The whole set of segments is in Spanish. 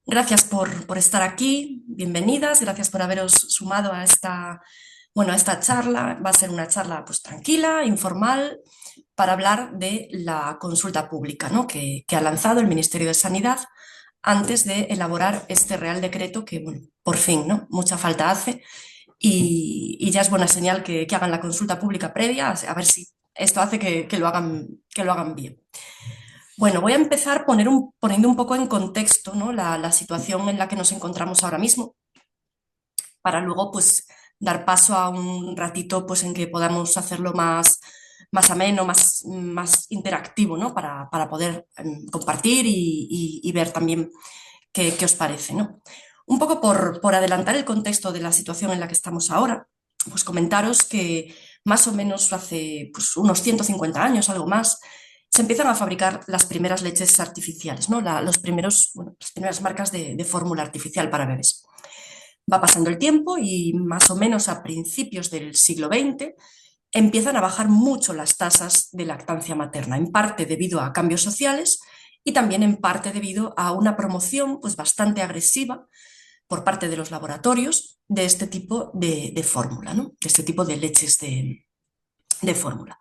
Gracias por estar aquí, bienvenidas, gracias por haberos sumado a esta charla. Va a ser una charla pues tranquila, informal, para hablar de la consulta pública, ¿no? que ha lanzado el Ministerio de Sanidad antes de elaborar este Real Decreto que, bueno, por fin, ¿no? Mucha falta hace y ya es buena señal que hagan la consulta pública previa, a ver si esto hace que lo hagan bien. Bueno, voy a empezar poniendo un poco en contexto, ¿no? la situación en la que nos encontramos ahora mismo, para luego pues dar paso a un ratito pues en que podamos hacerlo más ameno, más interactivo, ¿no? Para poder compartir y ver también qué os parece, ¿no? Un poco por adelantar el contexto de la situación en la que estamos ahora, pues comentaros que más o menos hace pues, unos 150 años, algo más, se empiezan a fabricar las primeras leches artificiales, ¿no? Las primeras marcas de fórmula artificial para bebés. Va pasando el tiempo y más o menos a principios del siglo XX empiezan a bajar mucho las tasas de lactancia materna, en parte debido a cambios sociales y también en parte debido a una promoción pues, bastante agresiva por parte de los laboratorios de este tipo de fórmula, ¿no? De este tipo de leches de fórmula.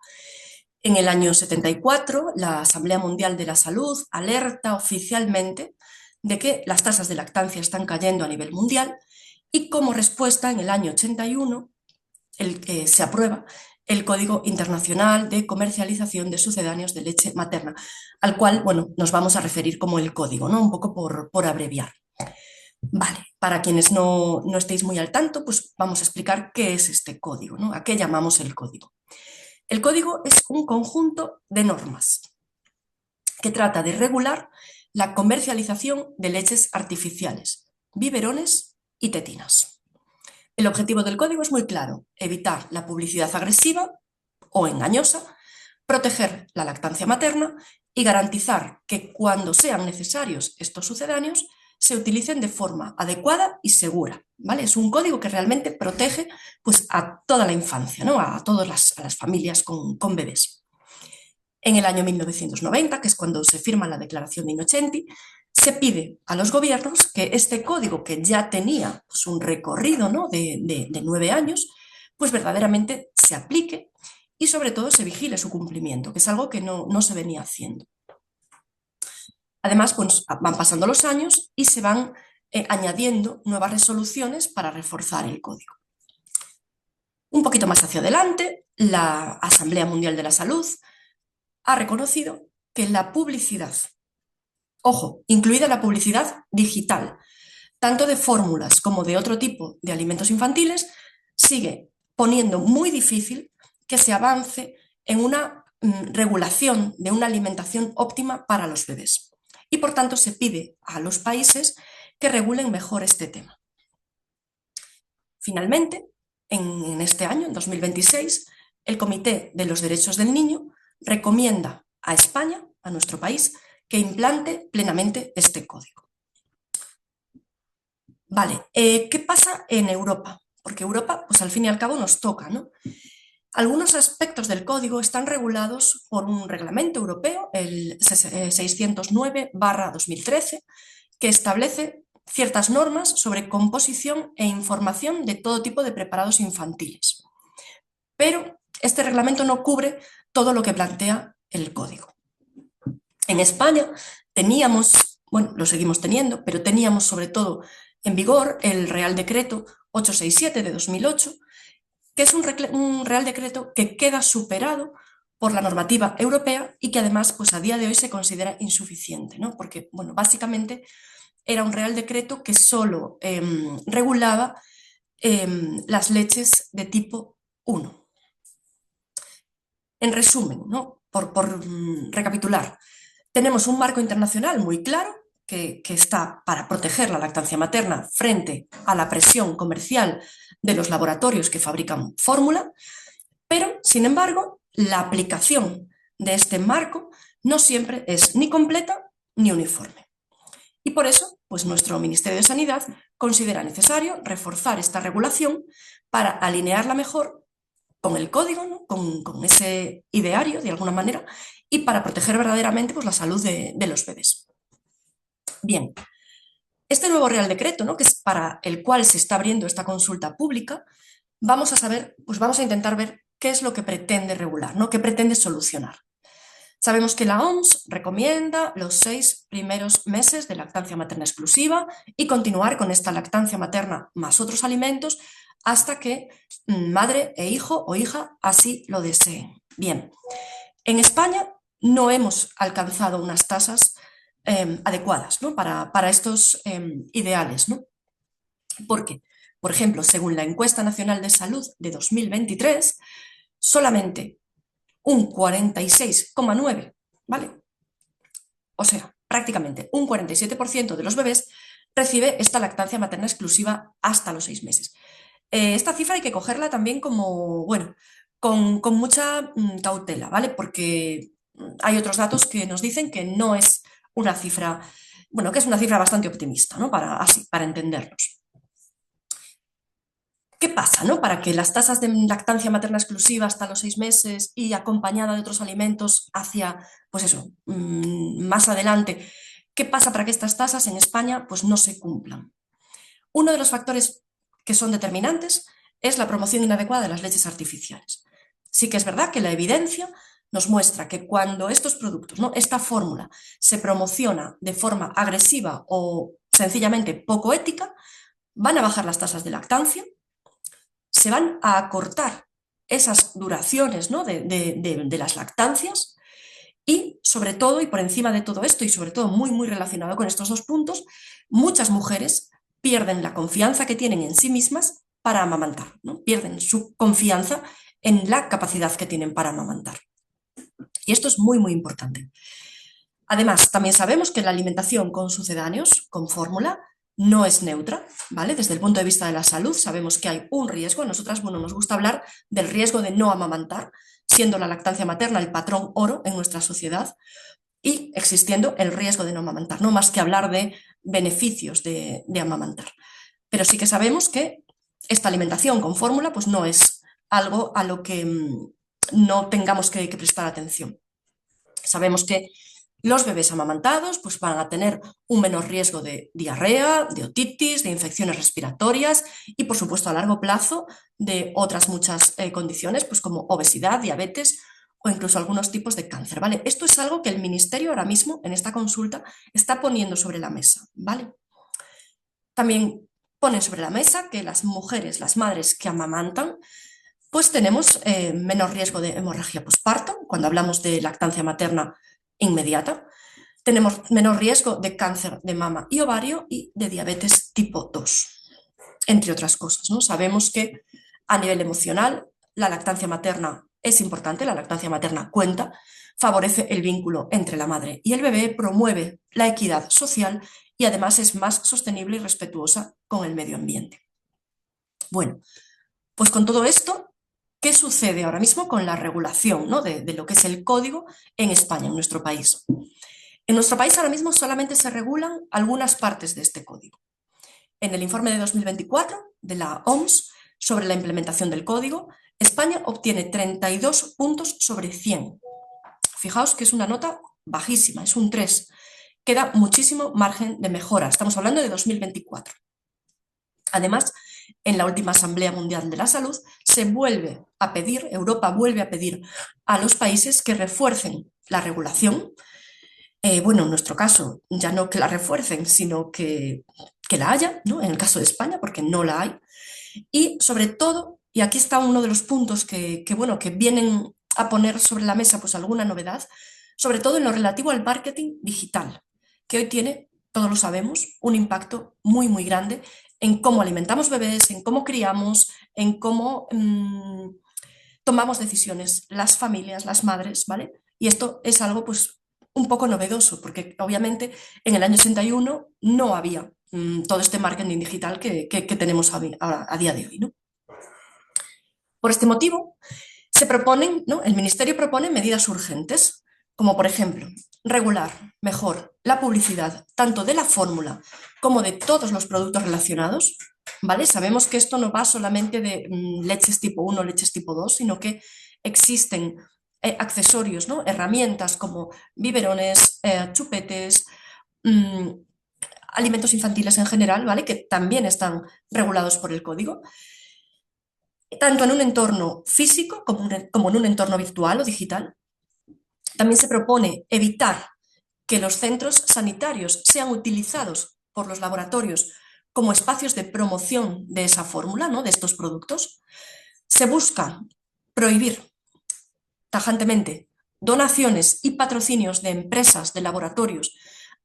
En el año 74, la Asamblea Mundial de la Salud alerta oficialmente de que las tasas de lactancia están cayendo a nivel mundial y como respuesta, en el año 81, se aprueba el Código Internacional de Comercialización de Sucedáneos de Leche Materna, al cual, bueno, nos vamos a referir como el código, ¿no? Un poco por abreviar. Vale, para quienes no estéis muy al tanto, pues vamos a explicar qué es este código, ¿no? ¿A qué llamamos el código? El código es un conjunto de normas que trata de regular la comercialización de leches artificiales, biberones y tetinas. El objetivo del código es muy claro: evitar la publicidad agresiva o engañosa, proteger la lactancia materna y garantizar que cuando sean necesarios estos sucedáneos se utilicen de forma adecuada y segura, ¿vale? Es un código que realmente protege pues, a toda la infancia, ¿no? A todas las familias con bebés. En el año 1990, que es cuando se firma la Declaración de Innocenti, se pide a los gobiernos que este código, que ya tenía pues, un recorrido, ¿no? de 9 años, pues verdaderamente se aplique y sobre todo se vigile su cumplimiento, que es algo que no se venía haciendo. Además, pues, van pasando los años y se van añadiendo nuevas resoluciones para reforzar el código. Un poquito más hacia adelante, la Asamblea Mundial de la Salud ha reconocido que la publicidad, ojo, incluida la publicidad digital, tanto de fórmulas como de otro tipo de alimentos infantiles, sigue poniendo muy difícil que se avance en una regulación de una alimentación óptima para los bebés. Y por tanto se pide a los países que regulen mejor este tema. Finalmente, en este año, en 2026, el Comité de los Derechos del Niño recomienda a España, a nuestro país, que implante plenamente este código. Vale, ¿qué pasa en Europa? Porque Europa, pues al fin y al cabo nos toca, ¿no? Algunos aspectos del código están regulados por un reglamento europeo, el 609/2013, que establece ciertas normas sobre composición e información de todo tipo de preparados infantiles. Pero este reglamento no cubre todo lo que plantea el código. En España teníamos, bueno, lo seguimos teniendo, pero teníamos sobre todo en vigor el Real Decreto 867 de 2008, que es un Real Decreto que queda superado por la normativa europea y que además pues a día de hoy se considera insuficiente, ¿no? Porque, bueno, básicamente era un Real Decreto que solo regulaba las leches de tipo 1. En resumen, ¿no? por recapitular, tenemos un marco internacional muy claro que está para proteger la lactancia materna frente a la presión comercial de los laboratorios que fabrican fórmula, pero, sin embargo, la aplicación de este marco no siempre es ni completa ni uniforme. Y por eso, pues nuestro Ministerio de Sanidad considera necesario reforzar esta regulación para alinearla mejor con el código, ¿no? con ese ideario, de alguna manera, y para proteger verdaderamente pues, la salud de los bebés. Bien, Este nuevo Real Decreto, ¿no?, que es para el cual se está abriendo esta consulta pública, vamos a saber, pues vamos a intentar ver qué es lo que pretende regular, ¿no?, qué pretende solucionar. Sabemos que la OMS recomienda los 6 primeros meses de lactancia materna exclusiva y continuar con esta lactancia materna más otros alimentos hasta que madre e hijo o hija así lo deseen. Bien, en España no hemos alcanzado unas tasas adecuadas, ¿no?, para estos ideales, ¿no? ¿Por qué? Por ejemplo, según la Encuesta Nacional de Salud de 2023, solamente un 46,9%, ¿vale? O sea, prácticamente un 47% de los bebés recibe esta lactancia materna exclusiva hasta los 6 meses. Esta cifra hay que cogerla también como, bueno, con mucha cautela, ¿vale? Porque hay otros datos que nos dicen que no es una cifra, bueno, que es una cifra bastante optimista, ¿no? Para entendernos. ¿Qué pasa, no? Para que las tasas de lactancia materna exclusiva hasta los 6 meses y acompañada de otros alimentos hacia, pues eso, más adelante, ¿qué pasa para que estas tasas en España pues no se cumplan? Uno de los factores que son determinantes es la promoción inadecuada de las leches artificiales. Sí que es verdad que la evidencia nos muestra que cuando estos productos, ¿no?, esta fórmula se promociona de forma agresiva o sencillamente poco ética, van a bajar las tasas de lactancia, se van a acortar esas duraciones, ¿no?, de las lactancias y, sobre todo, y por encima de todo esto, y sobre todo muy, muy relacionado con estos dos puntos, muchas mujeres pierden la confianza que tienen en sí mismas para amamantar, ¿no? Pierden su confianza en la capacidad que tienen para amamantar. Y esto es muy, muy importante. Además, también sabemos que la alimentación con sucedáneos, con fórmula, no es neutra, ¿vale? Desde el punto de vista de la salud sabemos que hay un riesgo. A nosotras, bueno, nos gusta hablar del riesgo de no amamantar, siendo la lactancia materna el patrón oro en nuestra sociedad y existiendo el riesgo de no amamantar, no más que hablar de beneficios de amamantar. Pero sí que sabemos que esta alimentación con fórmula pues no es algo a lo que no tengamos que prestar atención. Sabemos que los bebés amamantados pues, van a tener un menor riesgo de diarrea, de otitis, de infecciones respiratorias y, por supuesto, a largo plazo de otras muchas condiciones, pues como obesidad, diabetes o incluso algunos tipos de cáncer, ¿vale? Esto es algo que el Ministerio ahora mismo en esta consulta está poniendo sobre la mesa, ¿vale? También ponen sobre la mesa que las mujeres, las madres que amamantan, pues tenemos menor riesgo de hemorragia postparto, cuando hablamos de lactancia materna inmediata. Tenemos menor riesgo de cáncer de mama y ovario y de diabetes tipo 2, entre otras cosas, ¿no? Sabemos que a nivel emocional la lactancia materna es importante, la lactancia materna cuenta, favorece el vínculo entre la madre y el bebé, promueve la equidad social y además es más sostenible y respetuosa con el medio ambiente. Bueno, pues con todo esto, ¿qué sucede ahora mismo con la regulación, ¿no?, de lo que es el código en España, en nuestro país? En nuestro país ahora mismo solamente se regulan algunas partes de este código. En el informe de 2024 de la OMS sobre la implementación del código, España obtiene 32 puntos sobre 100. Fijaos que es una nota bajísima, es un 3. Queda muchísimo margen de mejora. Estamos hablando de 2024. Además, en la última Asamblea Mundial de la Salud se vuelve a pedir, Europa vuelve a pedir a los países que refuercen la regulación. Bueno, en nuestro caso, ya no que la refuercen, sino que la haya, ¿no?, en el caso de España, porque no la hay. Y sobre todo, y aquí está uno de los puntos bueno, que vienen a poner sobre la mesa pues alguna novedad, sobre todo en lo relativo al marketing digital, que hoy tiene, todos lo sabemos, un impacto muy, muy grande en cómo alimentamos bebés, en cómo criamos, en cómo tomamos decisiones las familias, las madres, ¿vale? Y esto es algo pues un poco novedoso, porque obviamente en el año 81 no había todo este marketing digital que tenemos ahora, a día de hoy, ¿no? Por este motivo, se proponen, ¿no?, el Ministerio propone medidas urgentes, como por ejemplo, regular mejor la publicidad tanto de la fórmula como de todos los productos relacionados, ¿vale? Sabemos que esto no va solamente de leches tipo 1, leches tipo 2, sino que existen accesorios, ¿no?, herramientas como biberones, chupetes, alimentos infantiles en general, ¿vale? Que también están regulados por el código, tanto en un entorno físico como en un entorno virtual o digital. También se propone evitar que los centros sanitarios sean utilizados por los laboratorios como espacios de promoción de esa fórmula, ¿no? De estos productos. Se busca prohibir tajantemente donaciones y patrocinios de empresas, de laboratorios,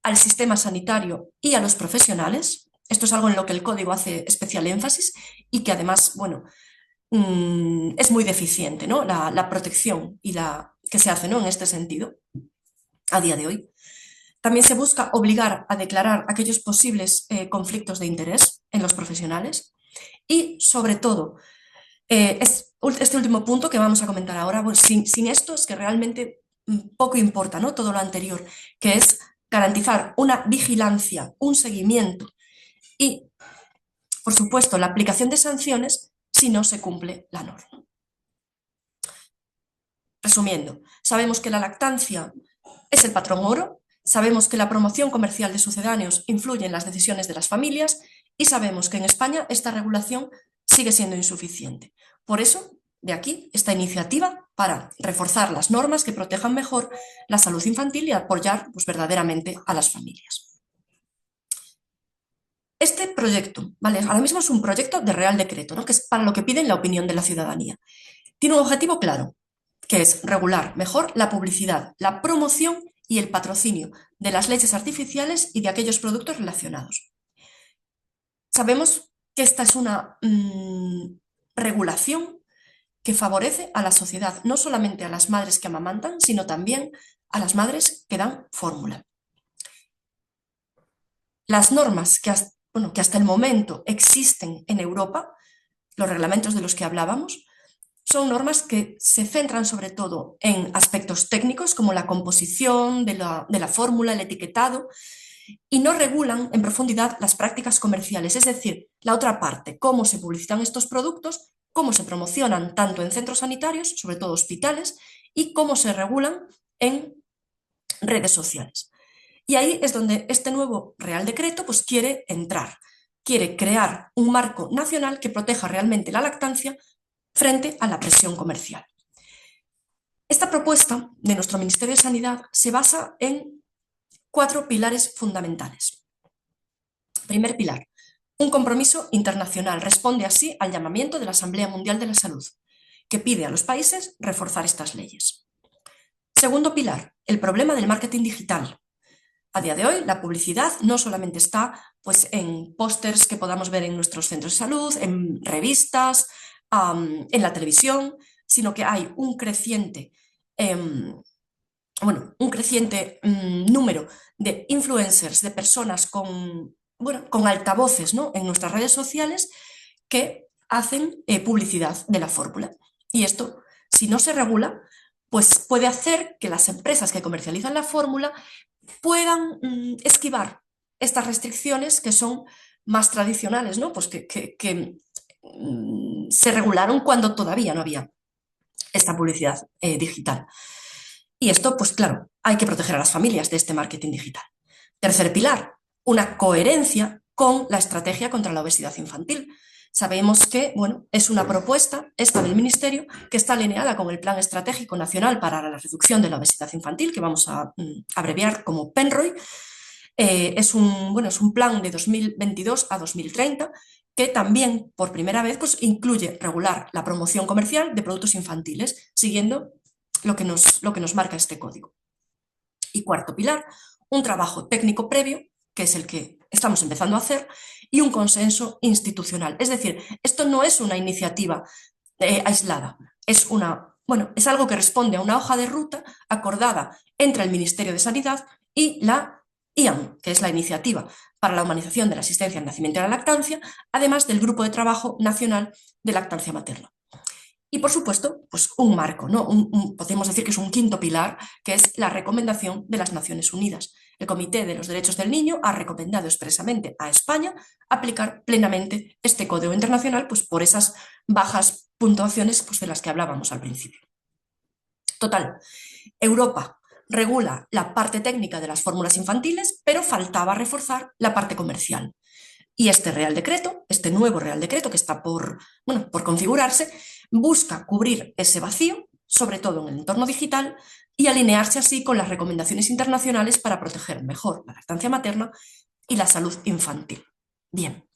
al sistema sanitario y a los profesionales. Esto es algo en lo que el código hace especial énfasis y que además, bueno, es muy deficiente, ¿no? La protección y la que se hace, ¿no? En este sentido, a día de hoy. También se busca obligar a declarar aquellos posibles conflictos de interés en los profesionales y, sobre todo, este último punto que vamos a comentar ahora, pues sin esto es que realmente poco importa, ¿no? Todo lo anterior, que es garantizar una vigilancia, un seguimiento y, por supuesto, la aplicación de sanciones si no se cumple la norma. Resumiendo, sabemos que la lactancia es el patrón oro, sabemos que la promoción comercial de sucedáneos influye en las decisiones de las familias y sabemos que en España esta regulación sigue siendo insuficiente. Por eso, de aquí, esta iniciativa para reforzar las normas que protejan mejor la salud infantil y apoyar pues, verdaderamente a las familias. Este proyecto, ¿vale? Ahora mismo es un proyecto de Real Decreto, ¿no? Que es para lo que piden la opinión de la ciudadanía. Tiene un objetivo claro, que es regular mejor la publicidad, la promoción y el patrocinio de las leches artificiales y de aquellos productos relacionados. Sabemos que esta es una regulación que favorece a la sociedad, no solamente a las madres que amamantan, sino también a las madres que dan fórmula. Las normas que hasta el momento existen en Europa, los reglamentos de los que hablábamos, son normas que se centran sobre todo en aspectos técnicos como la composición de la fórmula, el etiquetado, y no regulan en profundidad las prácticas comerciales, es decir, la otra parte, cómo se publicitan estos productos, cómo se promocionan tanto en centros sanitarios, sobre todo hospitales, y cómo se regulan en redes sociales. Y ahí es donde este nuevo Real Decreto pues, quiere entrar, quiere crear un marco nacional que proteja realmente la lactancia frente a la presión comercial. Esta propuesta de nuestro Ministerio de Sanidad se basa en 4 pilares fundamentales. Primer pilar, un compromiso internacional. Responde así al llamamiento de la Asamblea Mundial de la Salud, que pide a los países reforzar estas leyes. Segundo pilar, el problema del marketing digital. A día de hoy, la publicidad no solamente está pues, en pósters que podamos ver en nuestros centros de salud, en revistas, en la televisión, sino que hay un creciente número de influencers, de personas con altavoces, ¿no? En nuestras redes sociales que hacen publicidad de la fórmula. Y esto, si no se regula, pues puede hacer que las empresas que comercializan la fórmula puedan esquivar estas restricciones que son más tradicionales, ¿no? Pues que se regularon cuando todavía no había esta publicidad digital. Y esto, pues claro, hay que proteger a las familias de este marketing digital. Tercer pilar, una coherencia con la estrategia contra la obesidad infantil. Sabemos que, bueno, es una propuesta, esta del Ministerio, que está alineada con el Plan Estratégico Nacional para la Reducción de la Obesidad Infantil, que vamos a abreviar como PENROI. Es un plan de 2022 a 2030 que también, por primera vez, pues, incluye regular la promoción comercial de productos infantiles, siguiendo lo que nos marca este código. Y cuarto pilar, un trabajo técnico previo, que es el que estamos empezando a hacer, y un consenso institucional. Es decir, esto no es una iniciativa aislada, es algo que responde a una hoja de ruta acordada entre el Ministerio de Sanidad y la IAM, que es la Iniciativa para la Humanización de la Asistencia al Nacimiento y a la Lactancia, además del Grupo de Trabajo Nacional de Lactancia Materna. Y, por supuesto, pues un marco, ¿no? Podemos decir que es un quinto pilar, que es la recomendación de las Naciones Unidas. El Comité de los Derechos del Niño ha recomendado expresamente a España aplicar plenamente este código internacional pues, por esas bajas puntuaciones pues, de las que hablábamos al principio. Total, Europa regula la parte técnica de las fórmulas infantiles, pero faltaba reforzar la parte comercial. Y este Real Decreto, este nuevo Real Decreto que está bueno, por configurarse, busca cubrir ese vacío, sobre todo en el entorno digital, y alinearse así con las recomendaciones internacionales para proteger mejor la lactancia materna y la salud infantil. Bien.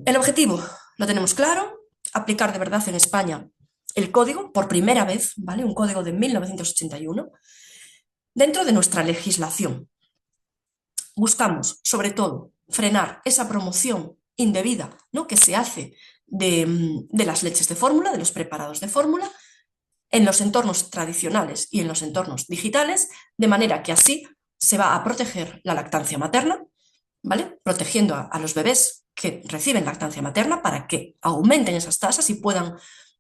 El objetivo lo tenemos claro, aplicar de verdad en España el código, por primera vez, ¿vale? Un código de 1981, dentro de nuestra legislación. Buscamos, sobre todo, frenar esa promoción indebida, ¿no?, que se hace de las leches de fórmula, de los preparados de fórmula, en los entornos tradicionales y en los entornos digitales, de manera que así se va a proteger la lactancia materna, ¿vale? Protegiendo a los bebés que reciben lactancia materna para que aumenten esas tasas y puedan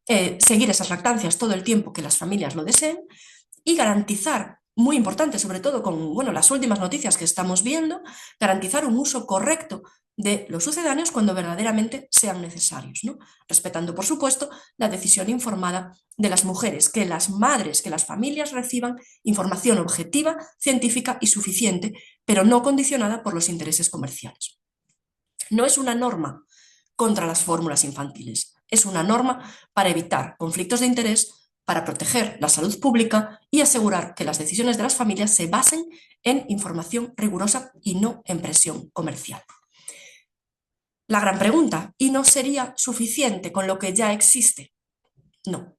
seguir esas lactancias todo el tiempo que las familias lo deseen, y garantizar, muy importante, sobre todo con, bueno, las últimas noticias que estamos viendo, garantizar un uso correcto de los sucedáneos cuando verdaderamente sean necesarios, ¿no? Respetando, por supuesto, la decisión informada de las mujeres, que las madres, que las familias reciban información objetiva, científica y suficiente, pero no condicionada por los intereses comerciales. No es una norma contra las fórmulas infantiles, es una norma para evitar conflictos de interés, para proteger la salud pública y asegurar que las decisiones de las familias se basen en información rigurosa y no en presión comercial. La gran pregunta, ¿y no sería suficiente con lo que ya existe? No.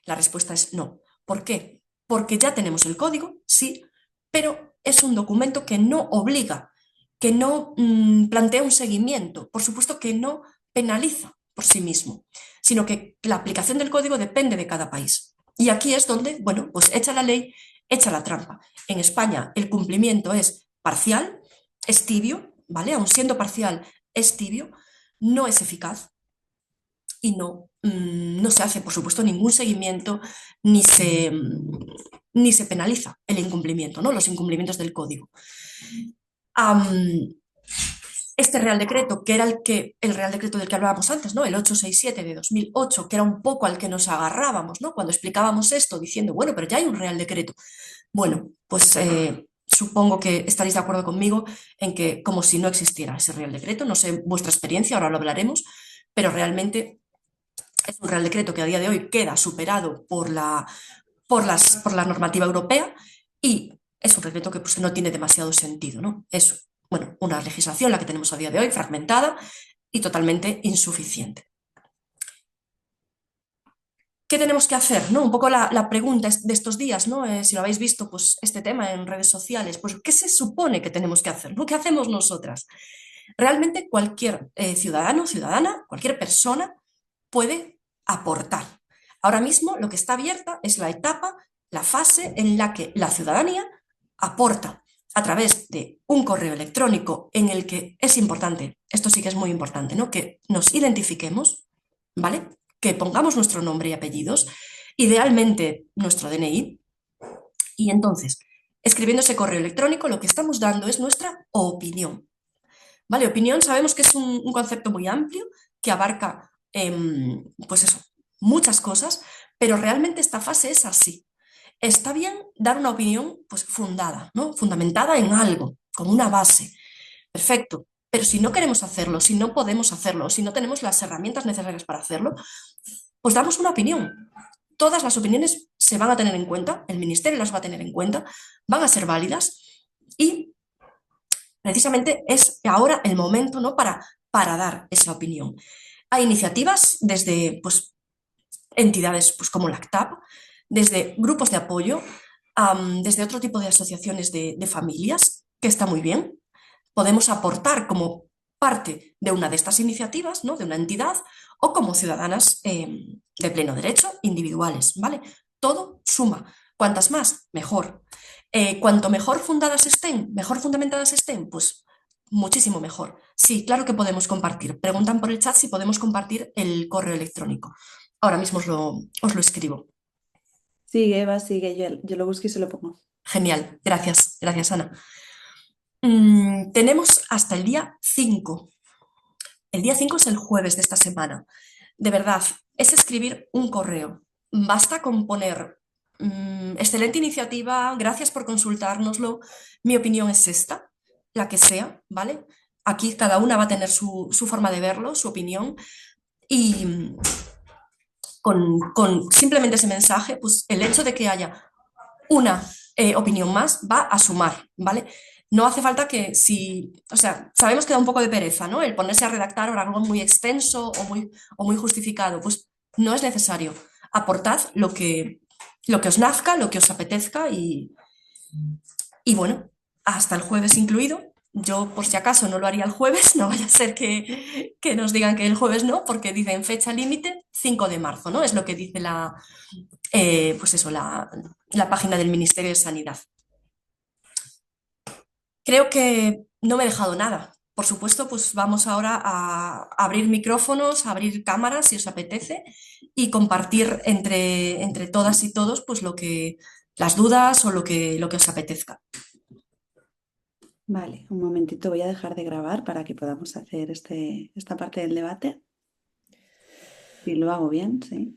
La respuesta es no. ¿Por qué? Porque ya tenemos el código, sí, pero es un documento que no obliga, que no plantea un seguimiento, por supuesto que no penaliza por sí mismo, sino que la aplicación del código depende de cada país. Y aquí es donde, bueno, pues echa la ley, echa la trampa. En España el cumplimiento es parcial, es tibio, ¿vale? Aun siendo parcial, es tibio, no es eficaz y no se hace, por supuesto, ningún seguimiento ni se penaliza el incumplimiento, ¿no? Los incumplimientos del código. Este Real Decreto, que era el Real Decreto del que hablábamos antes, ¿no?, el 867 de 2008, que era un poco al que nos agarrábamos, ¿no?, cuando explicábamos esto, diciendo, bueno, pero ya hay un Real Decreto. Bueno, pues supongo que estaréis de acuerdo conmigo en que como si no existiera ese Real Decreto, no sé vuestra experiencia, ahora lo hablaremos, pero realmente es un Real Decreto que a día de hoy queda superado por la normativa europea y es un decreto que pues, no tiene demasiado sentido, ¿no? Es, bueno, una legislación, la que tenemos a día de hoy, fragmentada y totalmente insuficiente. ¿Qué tenemos que hacer? ¿No? Un poco la pregunta de estos días, ¿no? Si lo habéis visto, pues este tema en redes sociales, pues ¿qué se supone que tenemos que hacer? ¿No? ¿Qué hacemos nosotras? Realmente cualquier ciudadano, ciudadana, cualquier persona puede aportar. Ahora mismo lo que está abierta es la etapa, la fase en la que la ciudadanía aporta a través de un correo electrónico en el que es importante, esto sí que es muy importante, ¿no?, que nos identifiquemos, ¿vale?, que pongamos nuestro nombre y apellidos, idealmente nuestro DNI, y entonces, escribiendo ese correo electrónico, lo que estamos dando es nuestra opinión. ¿Vale? Opinión sabemos que es un concepto muy amplio que abarca, pues eso, muchas cosas, pero realmente esta fase es así. Está bien dar una opinión pues fundada, ¿no?, fundamentada en algo, con una base. Perfecto. Pero si no queremos hacerlo, si no podemos hacerlo, si no tenemos las herramientas necesarias para hacerlo, pues damos una opinión. Todas las opiniones se van a tener en cuenta, el ministerio las va a tener en cuenta, van a ser válidas y precisamente es ahora el momento, ¿no?, para dar esa opinión. Hay iniciativas desde pues, entidades pues, como LACTAP, desde grupos de apoyo, desde otro tipo de asociaciones de familias, que está muy bien. Podemos aportar como parte de una de estas iniciativas, ¿no?, de una entidad, o como ciudadanas de pleno derecho, individuales, ¿vale? Todo suma. Cuantas más, mejor. Cuanto mejor fundadas estén, mejor fundamentadas estén, pues muchísimo mejor. Sí, claro que podemos compartir. Preguntan por el chat si podemos compartir el correo electrónico. Ahora mismo os lo escribo. Sigue, Eva, sigue, yo lo busco y se lo pongo. Genial, gracias, gracias Ana. Tenemos hasta el día 5. El día 5 es el jueves de esta semana. De verdad, es escribir un correo. Basta con poner excelente iniciativa, gracias por consultárnoslo. Mi opinión es esta, la que sea, ¿vale? Aquí cada una va a tener su forma de verlo, su opinión, y con simplemente ese mensaje, pues el hecho de que haya una opinión más va a sumar, ¿vale? No hace falta que si, o sea, sabemos que da un poco de pereza, ¿no? El ponerse a redactar ahora algo muy extenso o muy justificado, pues no es necesario. Aportad lo que os nazca, lo que os apetezca y bueno, hasta el jueves incluido. Yo, por si acaso, no lo haría el jueves, no vaya a ser que nos digan que el jueves no, porque dicen fecha límite 5 de marzo, ¿no? Es lo que dice pues eso, la página del Ministerio de Sanidad. Creo que no me he dejado nada. Por supuesto, pues vamos ahora a abrir micrófonos, a abrir cámaras si os apetece y compartir entre todas y todos pues las dudas o lo que os apetezca. Vale, un momentito, voy a dejar de grabar para que podamos hacer esta parte del debate. Si lo hago bien, sí.